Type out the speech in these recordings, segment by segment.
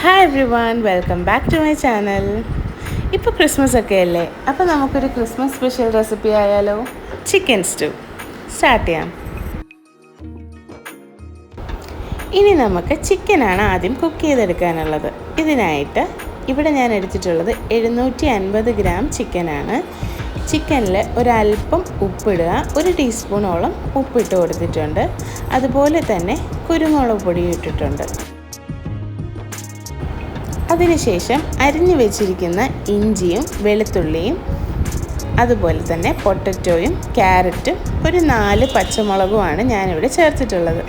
Hi everyone, welcome back to my channel. ഇപ്പോൾ Christmas ഒക്കെ അല്ലേ, അപ്പോൾ നമുക്കൊരു ക്രിസ്മസ് സ്പെഷ്യൽ റെസിപ്പി ആയാലോ? ചിക്കൻ സ്റ്റൂ സ്റ്റാർട്ട് ചെയ്യാം. ഇനി നമുക്ക് ചിക്കനാണ് ആദ്യം കുക്ക് ചെയ്തെടുക്കാനുള്ളത്. ഇതിനായിട്ട് ഇവിടെ ഞാൻ എടുത്തിട്ടുള്ളത് 750 ഗ്രാം ചിക്കനാണ്. ചിക്കനിൽ ഒരല്പം ഉപ്പിടുക, 1 ടീസ്പൂണോളം ഉപ്പിട്ട് കൊടുത്തിട്ടുണ്ട്. അതുപോലെ തന്നെ കുരുമുളക് പൊടി ഇട്ടിട്ടുണ്ട്. അതിനുശേഷം അരിഞ്ഞു വെച്ചിരിക്കുന്ന ഇഞ്ചിയും വെളുത്തുള്ളിയും അതുപോലെ തന്നെ പൊട്ടറ്റോയും ക്യാരറ്റും ഒരു 4 പച്ചമുളകുമാണ് ഞാനിവിടെ ചേർത്തിട്ടുള്ളത്.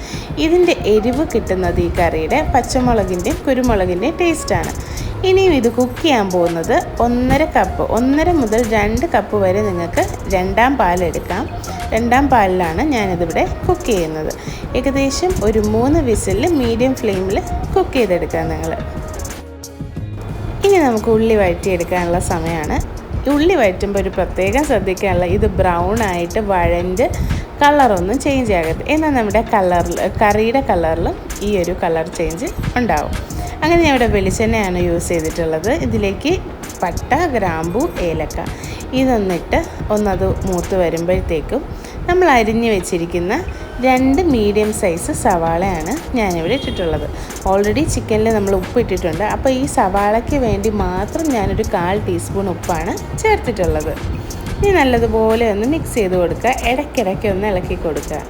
ഇതിൻ്റെ എരിവ് കിട്ടുന്നത് ഈ കറിയുടെ പച്ചമുളകിൻ്റെയും കുരുമുളകിൻ്റെയും ടേസ്റ്റാണ്. ഇനിയും ഇത് കുക്ക് ചെയ്യാൻ പോകുന്നത് 1.5 മുതൽ 2 കപ്പ് വരെ നിങ്ങൾക്ക് രണ്ടാം പാലെടുക്കാം. രണ്ടാം പാലിലാണ് ഞാനിതിവിടെ കുക്ക് ചെയ്യുന്നത്. ഏകദേശം ഒരു 3 വിസിലിൽ മീഡിയം ഫ്ലെയിമിൽ കുക്ക് ചെയ്തെടുക്കാം നിങ്ങൾ. ഇനി നമുക്ക് ഉള്ളി വഴറ്റിയെടുക്കാനുള്ള സമയമാണ്. ഉള്ളി വഴറ്റുമ്പോൾ ഒരു പ്രത്യേകം ശ്രദ്ധിക്കാനുള്ള, ഇത് ബ്രൗൺ ആയിട്ട് വഴണ്ട് കളറൊന്നും ചേഞ്ച് ആകരുത്. എന്നാൽ നമ്മുടെ കറിയുടെ കളറിലും ഈ ഒരു കളർ ചേഞ്ച് ഉണ്ടാവും. അങ്ങനെ ഞാൻ ഇവിടെ വെളിച്ചെണ്ണയാണ് യൂസ് ചെയ്തിട്ടുള്ളത്. ഇതിലേക്ക് പട്ട, ഗ്രാമ്പൂ, ഏലക്ക ഇതൊന്നിട്ട് ഒന്നത് മൂത്ത് വരുമ്പോഴത്തേക്കും നമ്മൾ അരിഞ്ഞു വെച്ചിരിക്കുന്ന 2 മീഡിയം സൈസ് സവാളയാണ് ഞാനിവിടെ ഇട്ടിട്ടുള്ളത്. ഓൾറെഡി ചിക്കനിൽ നമ്മൾ ഉപ്പ് ഇട്ടിട്ടുണ്ട്. അപ്പോൾ ഈ സവാളയ്ക്ക് വേണ്ടി മാത്രം ഞാനൊരു 1/4 ടീസ്പൂൺ ഉപ്പാണ് ചേർത്തിട്ടുള്ളത്. ഇനി നല്ലതുപോലെ ഒന്ന് മിക്സ് ചെയ്ത് കൊടുക്കുക. ഇടയ്ക്കിടയ്ക്ക് ഒന്ന് ഇളക്കി കൊടുക്കുക.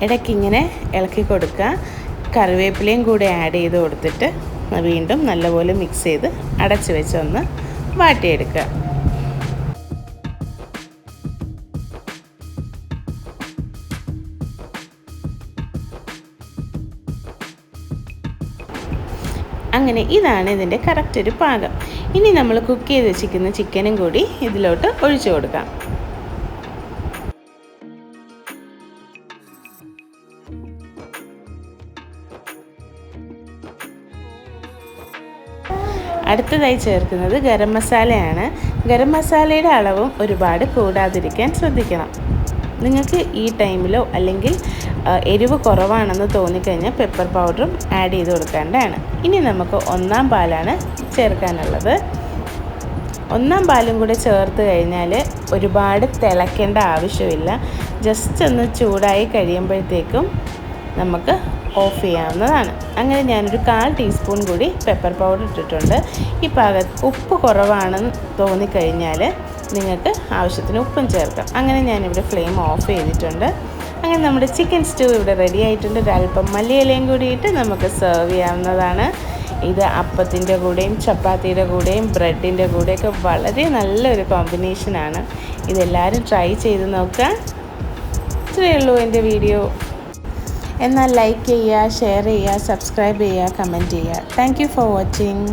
ഇടയ്ക്കിങ്ങനെ ഇളക്കി കൊടുക്കുക. കറിവേപ്പിലയും കൂടെ ആഡ് ചെയ്ത് കൊടുത്തിട്ട് വീണ്ടും നല്ലപോലെ മിക്സ് ചെയ്ത് അടച്ച് വെച്ച് ഒന്ന് വാട്ടിയെടുക്കുക. അങ്ങനെ ഇതാണ് ഇതിൻ്റെ കറക്റ്റ് ഒരു പാകം. ഇനി നമ്മൾ കുക്ക് ചെയ്ത് വെച്ചിരിക്കുന്ന ചിക്കനും കൂടി ഇതിലോട്ട് ഒഴിച്ചു കൊടുക്കാം. അടുത്തതായി ചേർക്കുന്നത് ഗരം മസാലയാണ്. ഗരം മസാലയുടെ അളവും ഒരുപാട് കൂടാതിരിക്കാൻ ശ്രദ്ധിക്കണം. നിങ്ങൾക്ക് ഈ ടൈമിലോ അല്ലെങ്കിൽ എരിവ് കുറവാണെന്ന് തോന്നിക്കഴിഞ്ഞാൽ പെപ്പർ പൗഡറും ആഡ് ചെയ്ത് കൊടുക്കേണ്ടതാണ്. ഇനി നമുക്ക് 1-ാം പാലാണ് ചേർക്കാനുള്ളത്. 1-ാം പാലും കൂടെ ചേർത്ത് കഴിഞ്ഞാൽ ഒരുപാട് തിളയ്ക്കേണ്ട ആവശ്യമില്ല. ജസ്റ്റ് ഒന്ന് ചൂടായി കഴിയുമ്പോഴത്തേക്കും നമുക്ക് ഓഫ് ചെയ്യാവുന്നതാണ്. അങ്ങനെ ഞാനൊരു 1/4 ടീസ്പൂൺ കൂടി പെപ്പർ പൗഡർ ഇട്ടിട്ടുണ്ട്. ഈ ഉപ്പ് കുറവാണെന്ന് തോന്നിക്കഴിഞ്ഞാൽ നിങ്ങൾക്ക് ആവശ്യത്തിന് ഉപ്പും ചേർക്കാം. അങ്ങനെ ഞാനിവിടെ ഫ്ലെയിം ഓഫ് ചെയ്തിട്ടുണ്ട്. അങ്ങനെ നമ്മുടെ ചിക്കൻ സ്റ്റൂ ഇവിടെ റെഡി ആയിട്ടുണ്ട്. ഒരല്പം മല്ലിയിലയും കൂടിയിട്ട് നമുക്ക് സെർവ് ചെയ്യാവുന്നതാണ്. ഇത് അപ്പത്തിൻ്റെ കൂടെയും ചപ്പാത്തിയുടെ കൂടെയും ബ്രെഡിൻ്റെ കൂടെയൊക്കെ വളരെ നല്ലൊരു കോമ്പിനേഷനാണ്. ഇതെല്ലാവരും ട്രൈ ചെയ്ത് നോക്കുക. ഇത്രയേ ഉള്ളൂ എൻ്റെ വീഡിയോ. എന്നാൽ ലൈക്ക് ചെയ്യുക, ഷെയർ ചെയ്യുക, സബ്സ്ക്രൈബ് ചെയ്യുക, കമൻറ്റ് ചെയ്യുക. Thank you for watching.